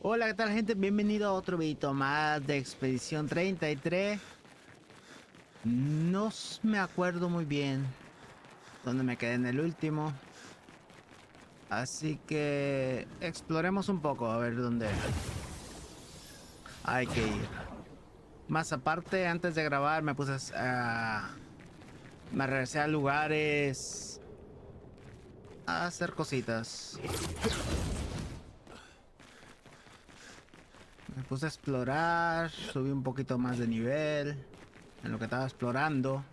Hola, ¿qué tal, gente? Bienvenido a otro videito más de Expedición 33. Me acuerdo muy bien dónde me quedé en el último. Así que exploremos un poco a ver dónde hay que ir. Más aparte, antes de grabar me me regresé a lugares a hacer cositas. Me puse a explorar, subí un poquito más de nivel en lo que estaba explorando.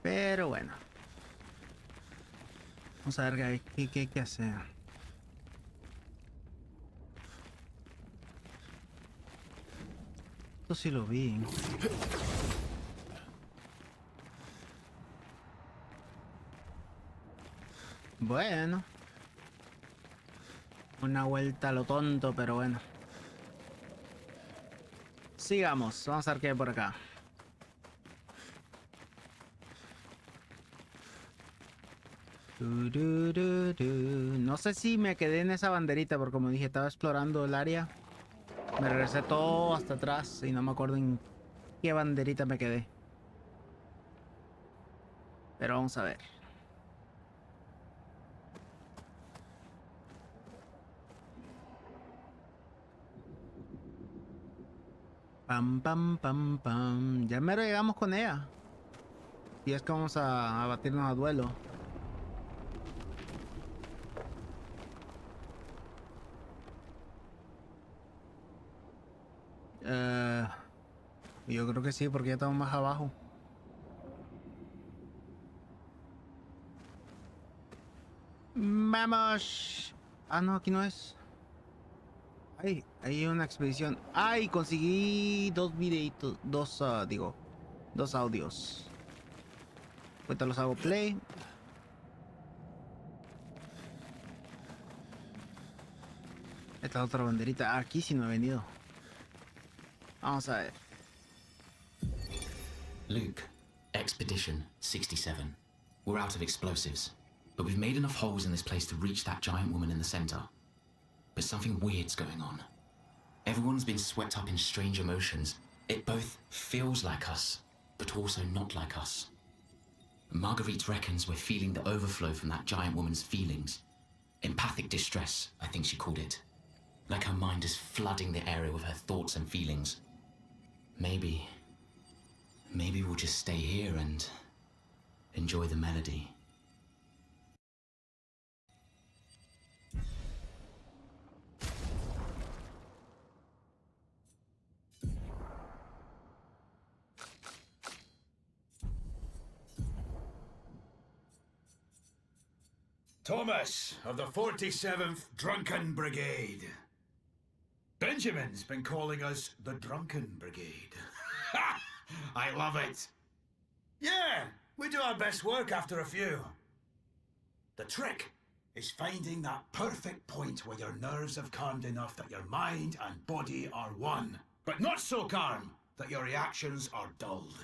Pero bueno, vamos a ver qué hay que hacer. Esto sí lo vi. Bueno, una vuelta a lo tonto, pero bueno. Sigamos, vamos a ver qué hay por acá. No sé si me quedé en esa banderita, porque como dije, estaba explorando el área. Me regresé todo hasta atrás y no me acuerdo en qué banderita me quedé. Pero vamos a ver. Pam, pam, pam, pam. Ya mero llegamos con ella. Y es que vamos a batirnos a duelo. Eh, yo creo que sí, porque ya estamos más abajo. Vamos. Ah, no, aquí no es. Ay, hay una expedición. Ay, conseguí dos videitos, dos audios. Ahorita los hago play. Esta otra banderita. Aquí sí no he venido. Vamos a ver. Luke, Expedition 67. We're out of explosives, but we've made enough holes in this place to reach that giant woman in the center. But something weird's going on. Everyone's been swept up in strange emotions. It both feels like us, but also not like us. Marguerite reckons we're feeling the overflow from that giant woman's feelings. Empathic distress, I think she called it. Like her mind is flooding the area with her thoughts and feelings. Maybe we'll just stay here and enjoy the melody. Thomas of the 47th Drunken Brigade. Benjamin's been calling us the Drunken Brigade. Ha! I love it. Yeah, we do our best work after a few. The trick is finding that perfect point where your nerves have calmed enough that your mind and body are one, but not so calm that your reactions are dulled.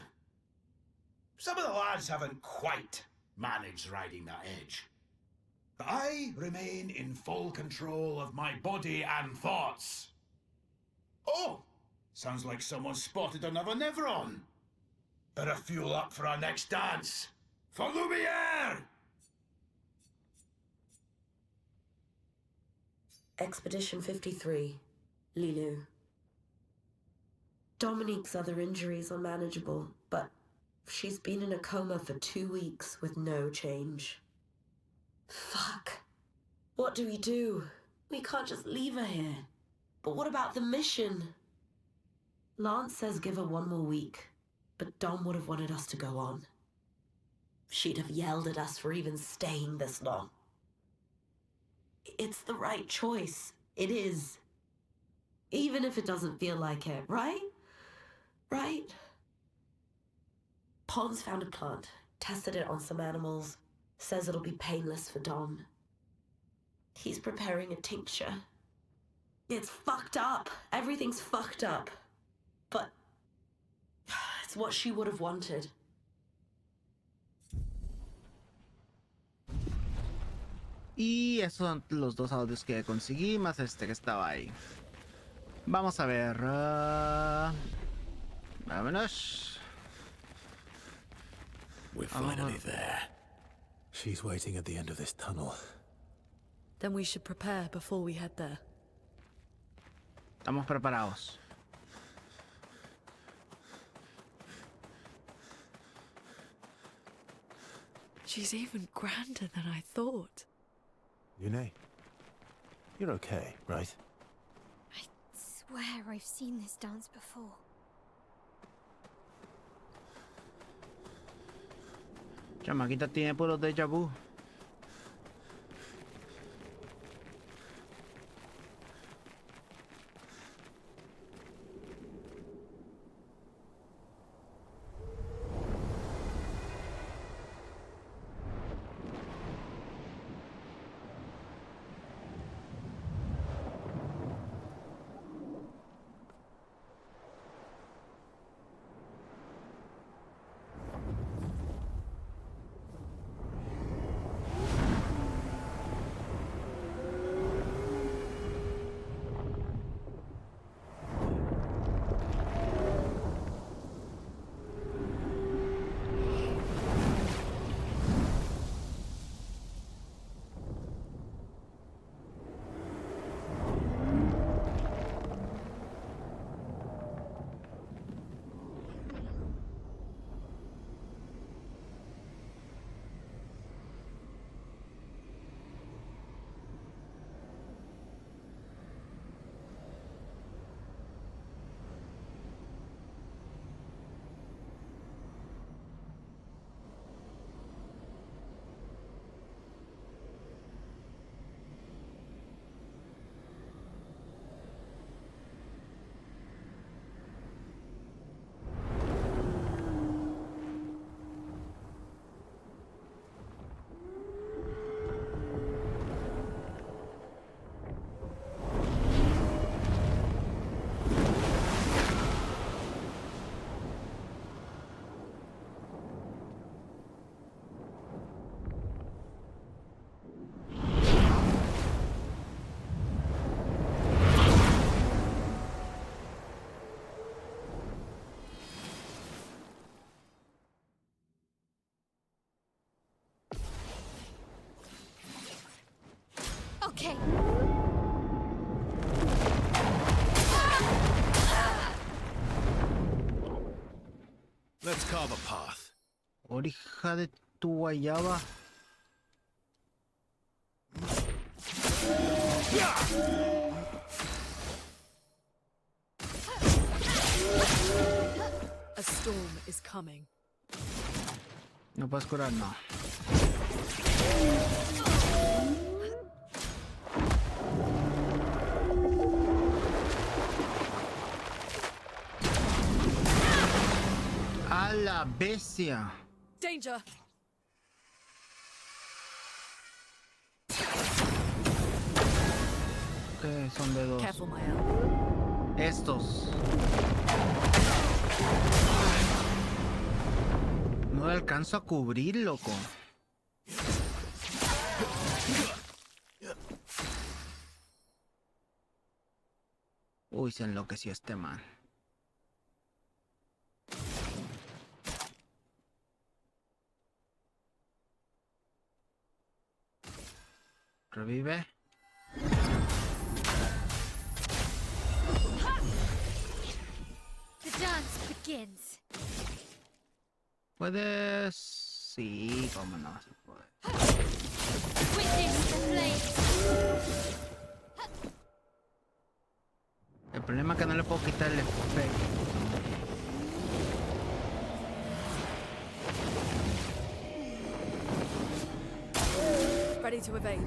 Some of the lads haven't quite managed riding that edge. But I remain in full control of my body and thoughts. Oh, sounds like someone spotted another Nevron. Better fuel up for our next dance. For Lumiere! Expedition 53, Lilu. Dominique's other injuries are manageable, but she's been in a coma for 2 weeks with no change. Fuck. What do? We can't just leave her here. But what about the mission? Lance says give her 1 more week, but Dom would have wanted us to go on. She'd have yelled at us for even staying this long. It's the right choice. It is. Even if it doesn't feel like it, right? Right? Pons found a plant, tested it on some animals, says it'll be painless for Dom. He's preparing a tincture. It's fucked up. Everything's fucked up. But it's what she would have wanted. Y esos son los dos audios que conseguí, más este que estaba ahí. Vamos a ver. Vámonos. We're finally there. She's waiting at the end of this tunnel. Then we should prepare before we head there. Estamos preparados. She's even grander than I thought. Yune, you're okay, right? I swear I've seen this dance before. Chamaquita tiene puro déjà vu. Okay. Let's carve a path. Orija de tu guayaba. A storm is coming. No puedes curar, no. A la bestia. Danger! ¿Qué son de dos? Careful, Mael. Estos. No le alcanzo a cubrir, loco. Uy, se enloqueció este man. Revive. The dance begins. Puedes... Sí, cómo no se puede. Witness the flame. El problema es que no le puedo quitar el efecto. Ready to evade.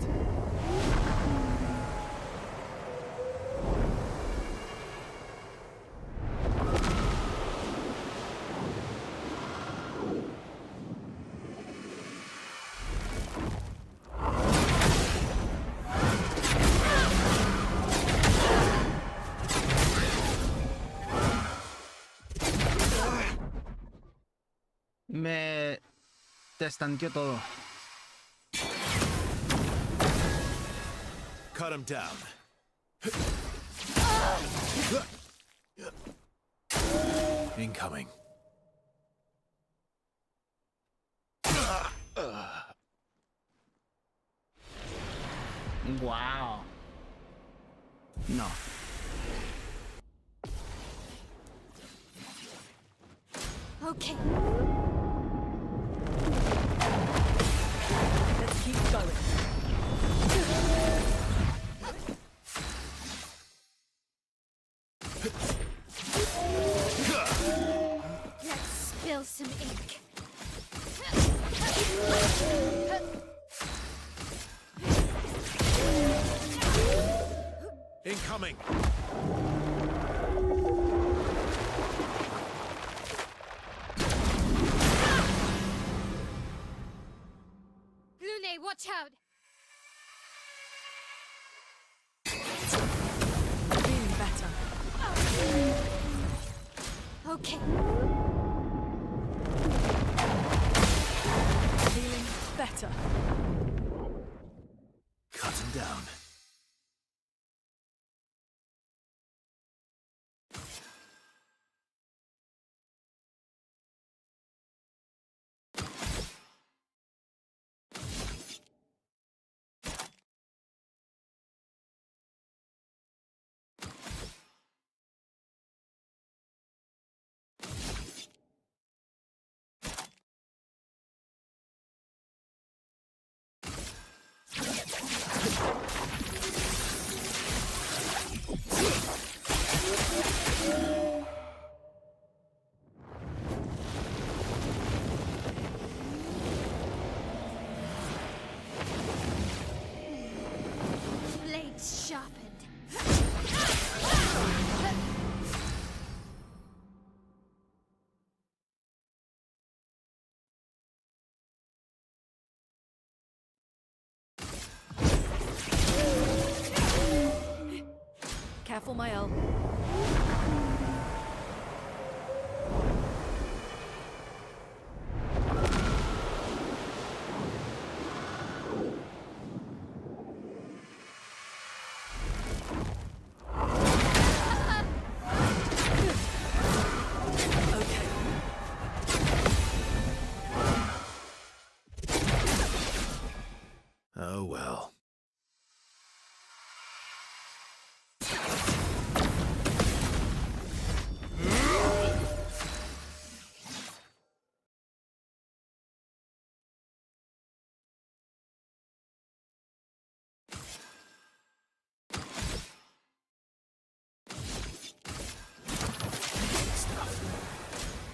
Me destanteó todo. Cut him down. Incoming. Wow. No. Okay. Let's keep going. Let's spill some ink. Incoming. Lune, watch out! Feeling better. Okay. Feeling better. Cut him down. Blades sharpened. Careful, Mael. Okay. Oh well.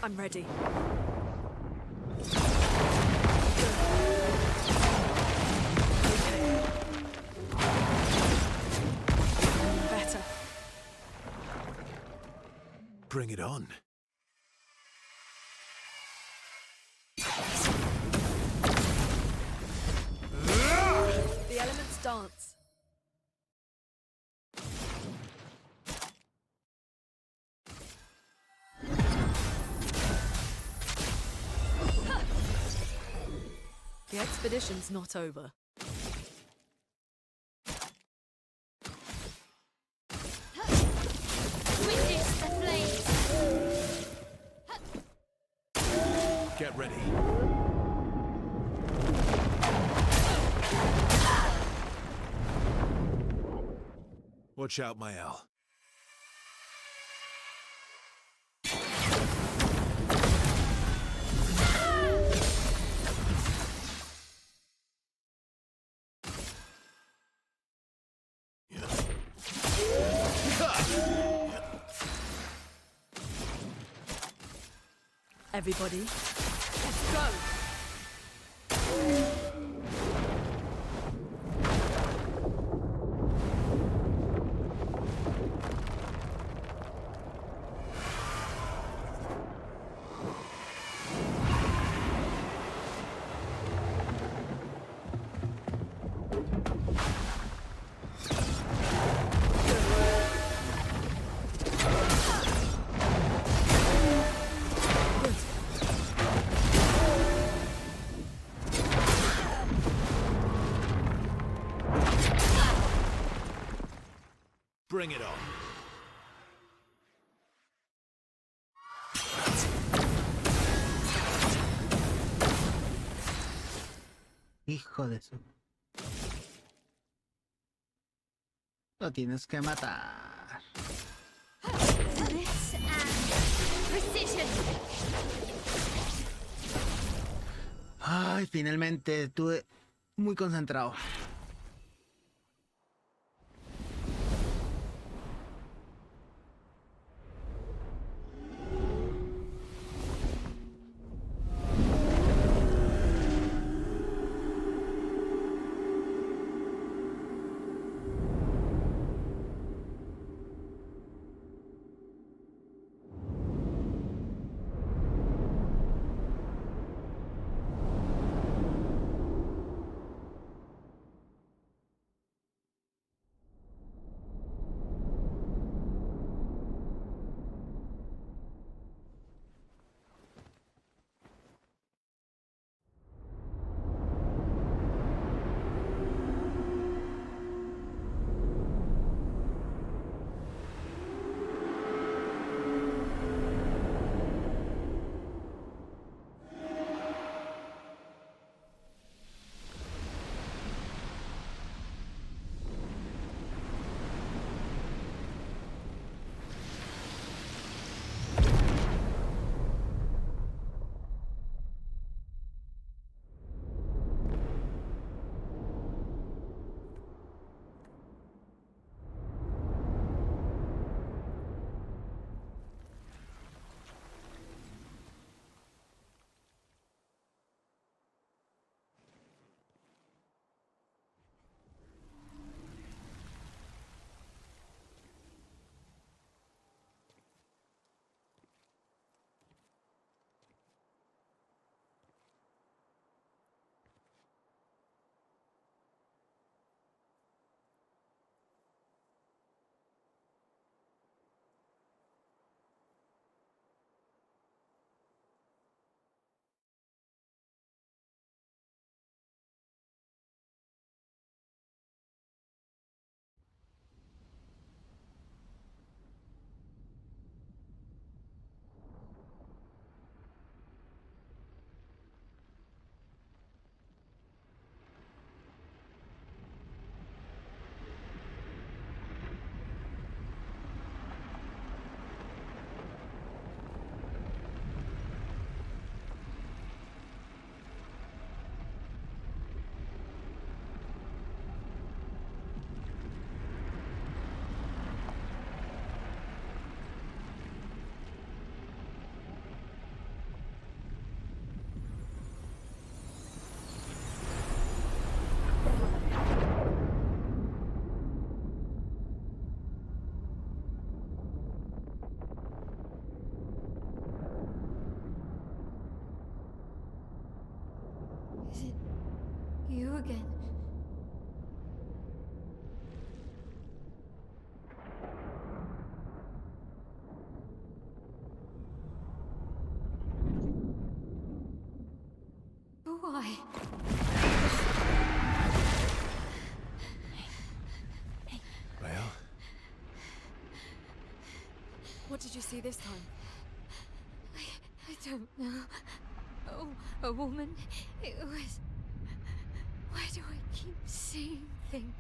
I'm ready. Okay. Better. Bring it on. The elements dance. The expedition's not over. Witness the flames. Get ready. Watch out, Mael. Everybody, let's go! Bring it on. Hijo de su. Lo tienes que matar. This and precision. Ay, finalmente estuve muy concentrado. Is it you again? Why? Well, What did you see this time? I don't know. Oh, a woman. It was. Why do I keep seeing things?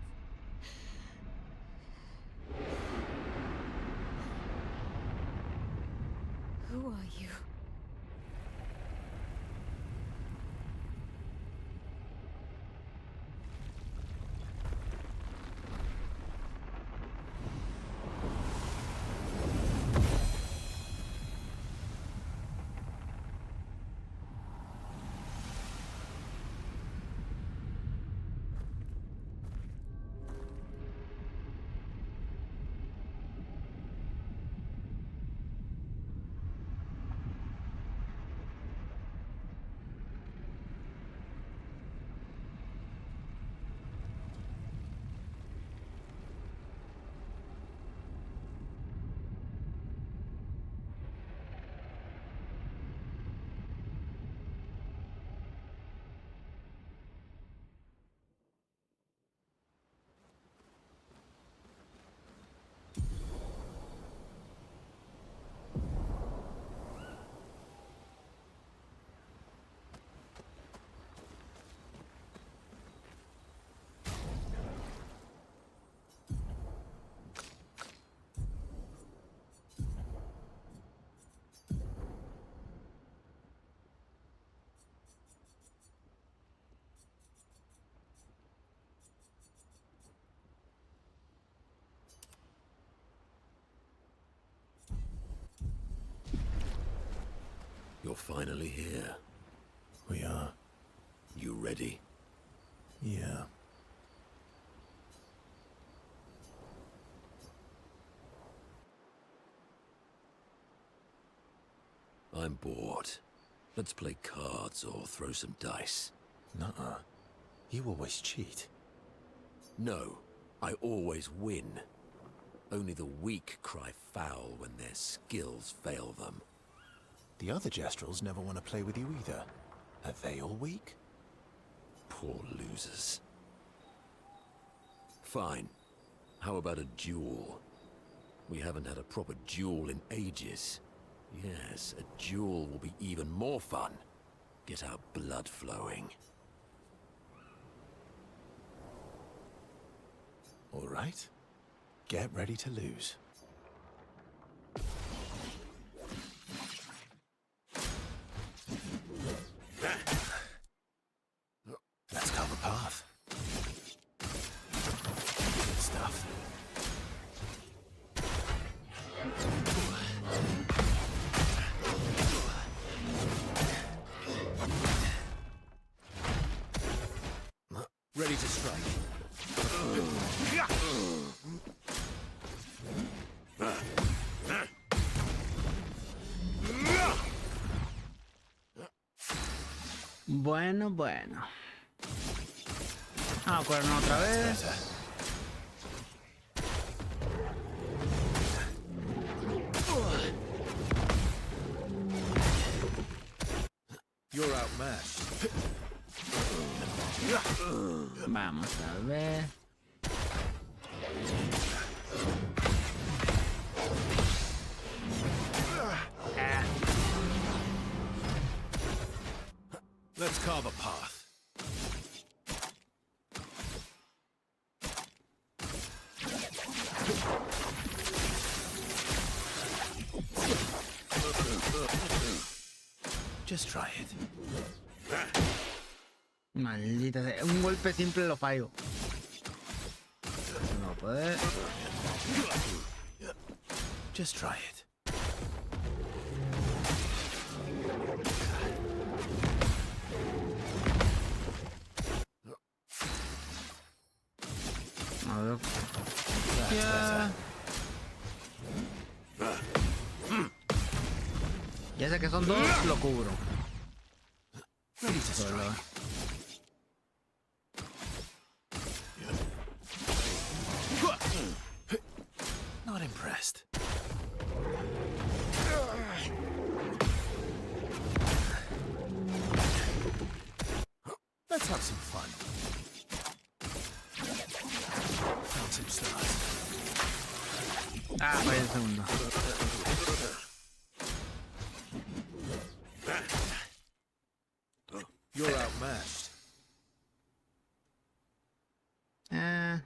Who are you? finally here. We are. You ready? Yeah. I'm bored. Let's play cards or throw some dice. Nuh-uh. You always cheat. No, I always win. Only the weak cry foul when their skills fail them. The other Jestrels never want to play with you either. Are they all weak? Poor losers. Fine. How about a duel? We haven't had a proper duel in ages. Yes, a duel will be even more fun. Get our blood flowing. All right. Get ready to lose. Let's carve a path. Good stuff. Ready to strike. Bueno, bueno. Ah, cuerno otra vez. You're outmatched. Vamos a ver. Let's carve a path. Just try it. Maldita sea. Un golpe simple lo fallo. No puede. Just try it. A ver. That's Ya. Ya sé que son dos, lo cubro. Ready to strike. Not impressed. Let's have some fun. Found some stars. Ah, vaya el segundo. You're outmatched. Ah,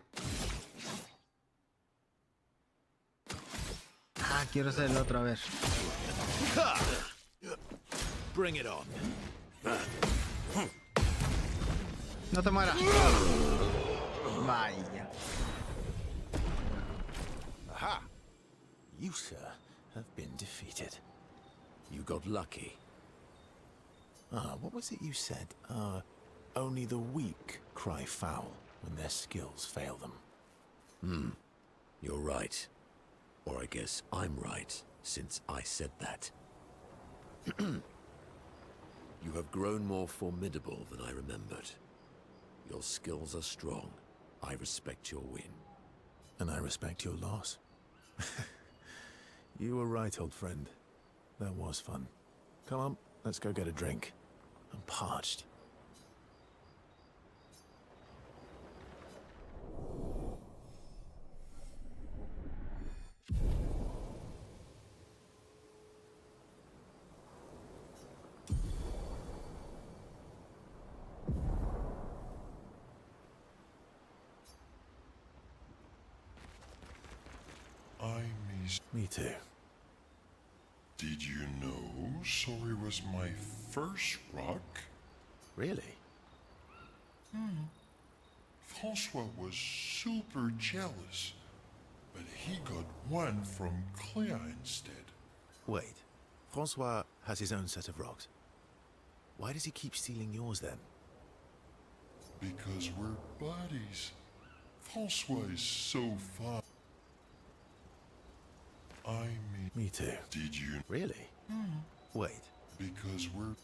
quiero hacerlo otra vez. Bring it on. No te mueras. Vaya. Aha! You, sir, have been defeated. You got lucky. Ah, what was it you said? Only the weak cry foul when their skills fail them. You're right. Or I guess I'm right, since I said that. You have grown more formidable than I remembered. Your skills are strong. I respect your win. And I respect your loss. You were right, old friend. That was fun. Come on, let's go get a drink. I'm parched. I miss. Me too. Did you know Sorry was my first rock? Really? Francois was super jealous, but he got one from Clea instead. Wait, Francois has his own set of rocks. Why does he keep stealing yours then? Because we're buddies. Francois is so fun. I mean... Me too. Did you... Really? Wait. Because we're...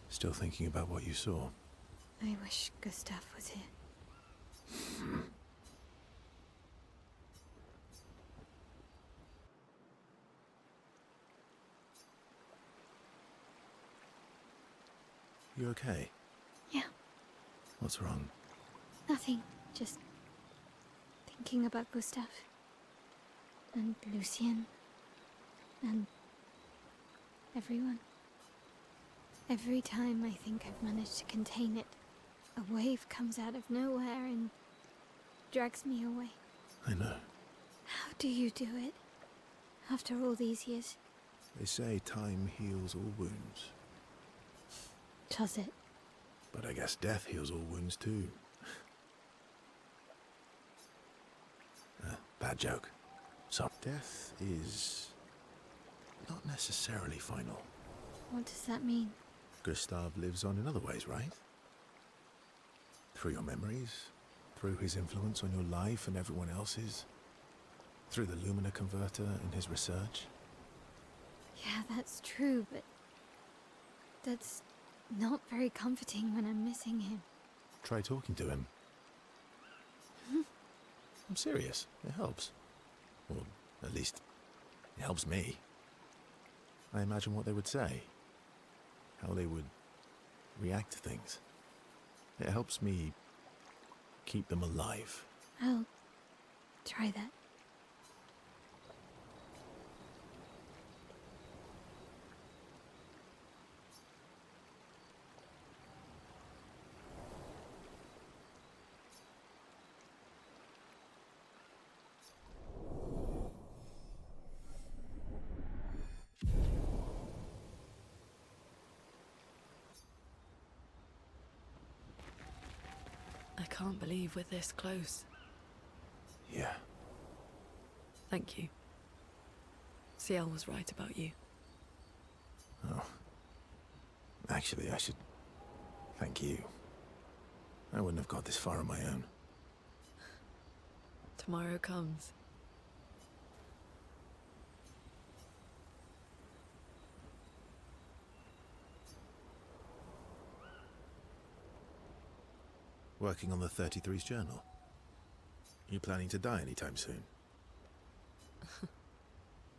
Still thinking about what you saw? I wish Gustav was here. You okay? Yeah, What's wrong? nothing. Just thinking about Gustav. And Lucien. And everyone. Every time I think I've managed to contain it, a wave comes out of nowhere and drags me away. I know. How do you do it? After all these years? They say time heals all wounds. Does it? But I guess death heals all wounds too. Bad joke. So death is not necessarily final. What does that mean? Gustav lives on in other ways, right? Through your memories, through his influence on your life and everyone else's, through the Lumina converter and his research. Yeah, that's true, but that's not very comforting when I'm missing him. Try talking to him. I'm serious. It helps. Or at least, it helps me. I imagine what they would say. How they would react to things. It helps me keep them alive. I'll try that. I can't believe we're this close. Yeah. Thank you. Ciel was right about you. Oh. Actually, I should thank you. I wouldn't have got this far on my own. Tomorrow comes. Working on the 33's journal. You planning to die anytime soon?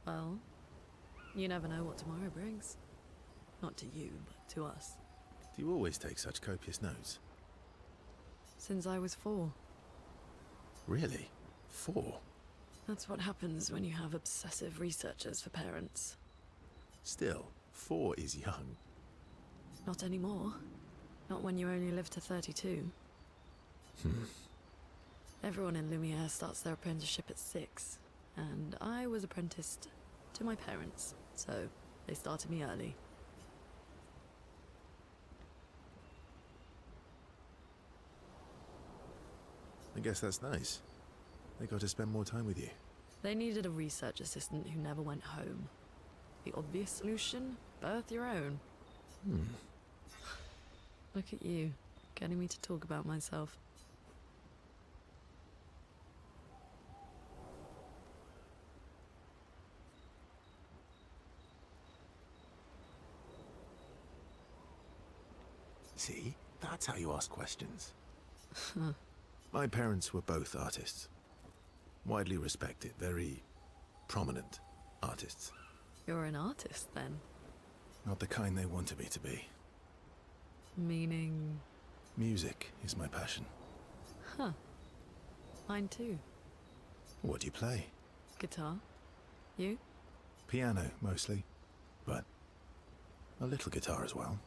Well, you never know what tomorrow brings. Not to you, but to us. Do you always take such copious notes? Since I was 4. Really? 4? That's what happens when you have obsessive researchers for parents. Still, 4 is young. Not anymore. Not when you only live to 32. Everyone in Lumiere starts their apprenticeship at 6, and I was apprenticed to my parents, so they started me early. I guess that's nice. They got to spend more time with you. They needed a research assistant who never went home. The obvious solution? Birth your own. Look at you, getting me to talk about myself. See? That's how you ask questions. My parents were both artists. Widely respected, very prominent artists. You're an artist, then? Not the kind they wanted me to be. Meaning... Music is my passion. Huh. Mine too. What do you play? Guitar. You? Piano, mostly. But a little guitar as well.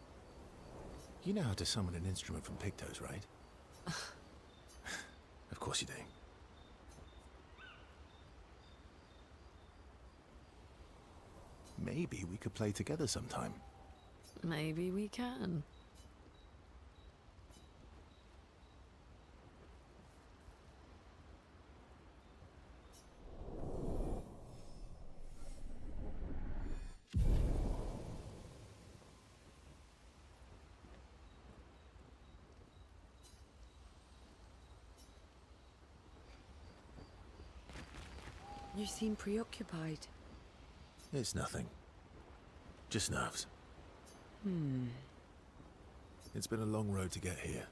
You know how to summon an instrument from Pictos, right? Of course you do. Maybe we could play together sometime. Maybe we can. You seem preoccupied. It's nothing. Just nerves. It's been a long road to get here.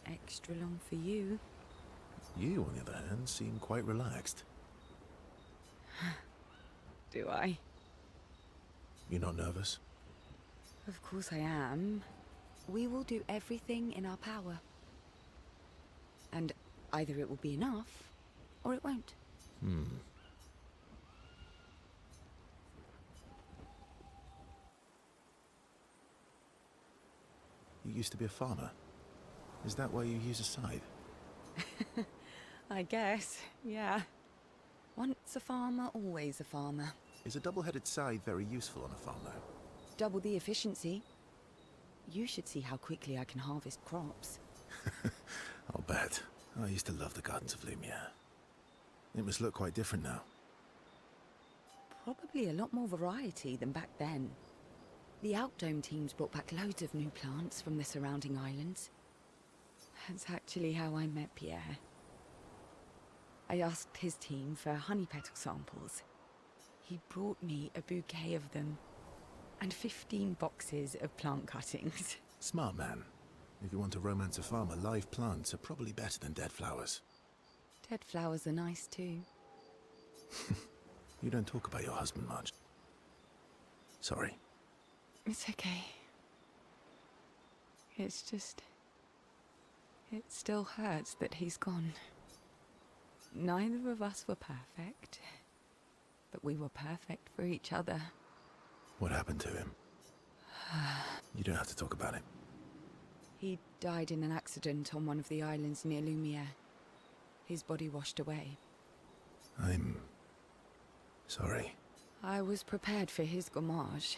Extra long for you. You, on the other hand, seem quite relaxed. Do I? You're not nervous? Of course I am. We will do everything in our power. And either it will be enough, or it won't. You used to be a farmer. Is that why you use a scythe? I guess, yeah. Once a farmer, always a farmer. Is a double-headed scythe very useful on a farm, though? Double the efficiency. You should see how quickly I can harvest crops. I'll bet. I used to love the gardens of Lumiere. It must look quite different now. Probably a lot more variety than back then. The Outdome teams brought back loads of new plants from the surrounding islands. That's actually how I met Pierre. I asked his team for honey petal samples. He brought me a bouquet of them, and 15 boxes of plant cuttings. Smart man. If you want to romance a farmer, live plants are probably better than dead flowers. Dead flowers are nice too. You don't talk about your husband much. Sorry. It's okay. It's just... it still hurts that he's gone. Neither of us were perfect, but we were perfect for each other. What happened to him? You don't have to talk about it. He died in an accident on one of the islands near Lumiere. His body washed away. I'm... sorry. I was prepared for his gommage,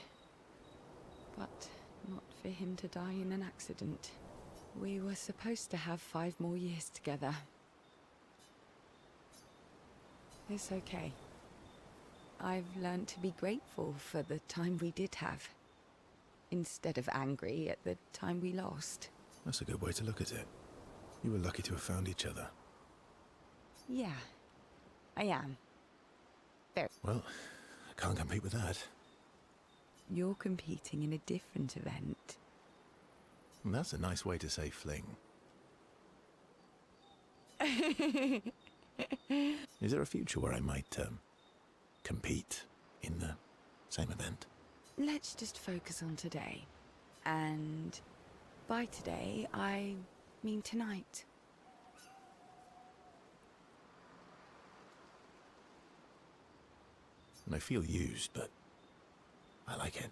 but not for him to die in an accident. We were supposed to have 5 more years together. It's okay. I've learned to be grateful for the time we did have, instead of angry at the time we lost. That's a good way to look at it. You were lucky to have found each other. Yeah, I am. Very. Well, I can't compete with that. You're competing in a different event. That's a nice way to say fling. Is there a future where I might, compete in the same event? Let's just focus on today. And by today, I mean tonight. And I feel used, but I like it.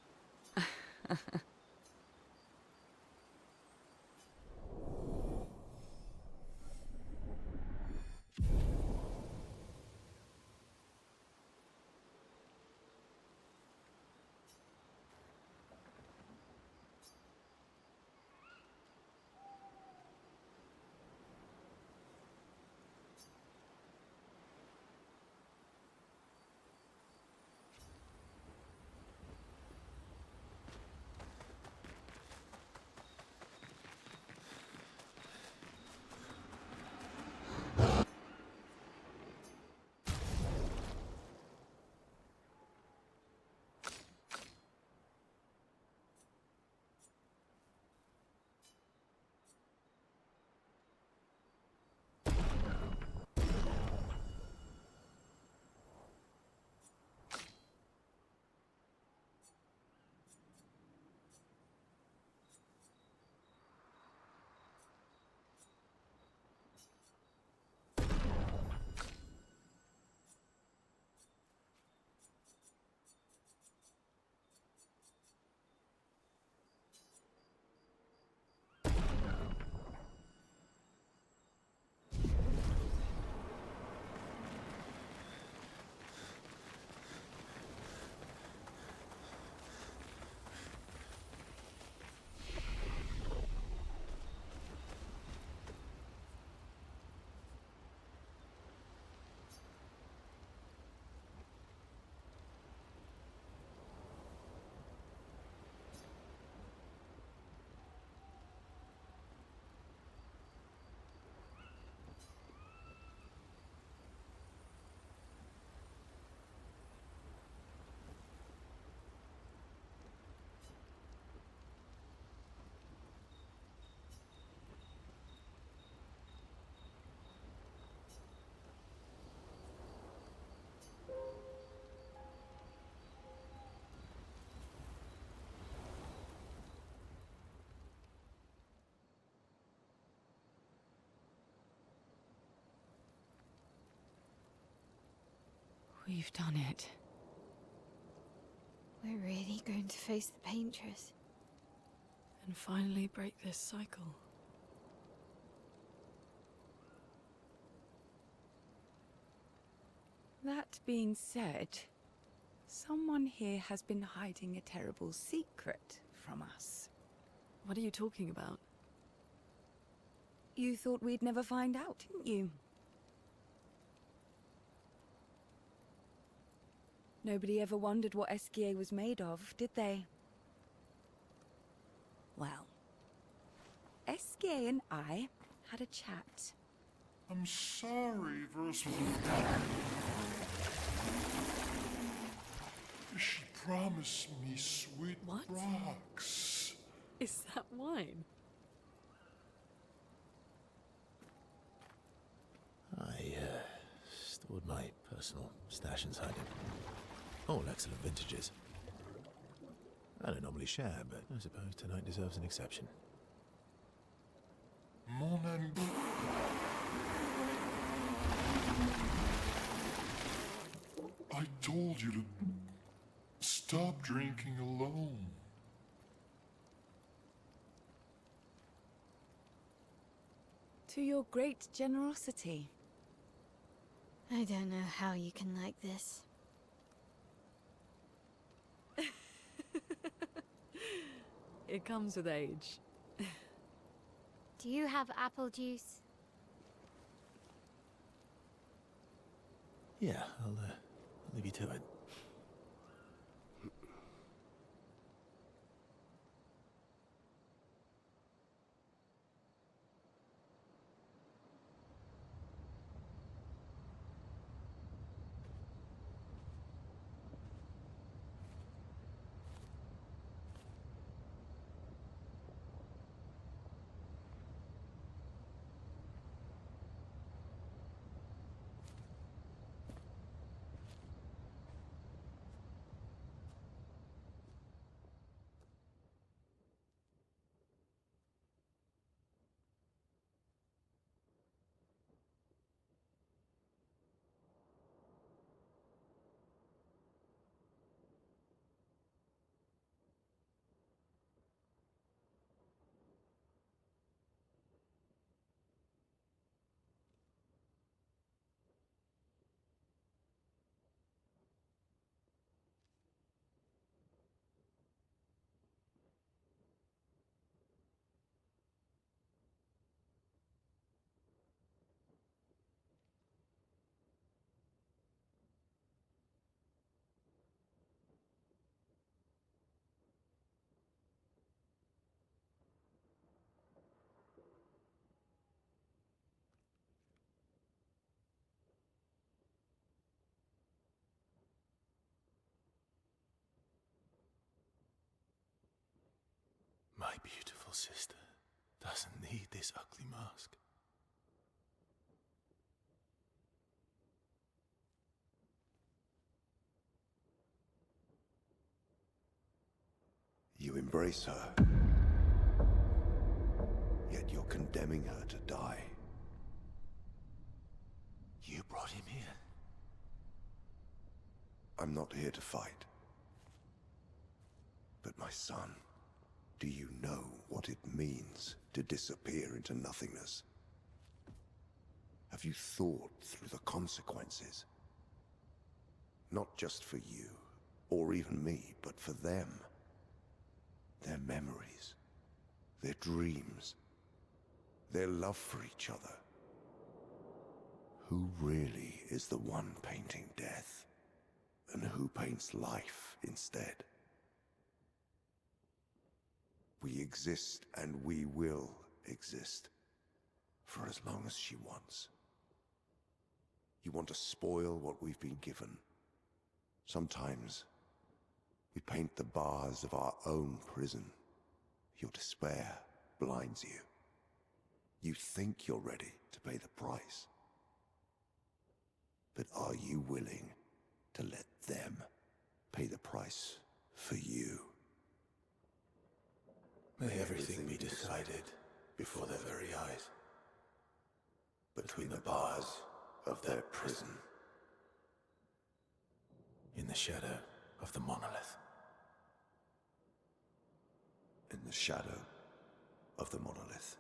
You've done it. We're really going to face the Paintress. And finally break this cycle. That being said, someone here has been hiding a terrible secret from us. What are you talking about? You thought we'd never find out, didn't you? Nobody ever wondered what Esquier was made of, did they? Well, Esquier and I had a chat. I'm sorry, Verse. She promised me sweet What? rocks. Is that wine? I stored my personal stash inside it. All excellent vintages. I don't normally share, but I suppose tonight deserves an exception. Mon ami. I told you to stop drinking alone. To your great generosity. I don't know how you can like this. It comes with age. Do you have apple juice? Yeah, I'll leave you to it. My beautiful sister doesn't need this ugly mask. You embrace her, yet you're condemning her to die. You brought him here. I'm not here to fight. But my son, do you know what it means to disappear into nothingness? Have you thought through the consequences? Not just for you, or even me, but for them. Their memories, their dreams, their love for each other. Who really is the one painting death, and who paints life instead? We exist, and we will exist, for as long as she wants. You want to spoil what we've been given. Sometimes we paint the bars of our own prison. Your despair blinds you. You think you're ready to pay the price. But are you willing to let them pay the price for you? May everything be decided before their very eyes. Between the bars of their prison. In the shadow of the monolith. In the shadow of the monolith.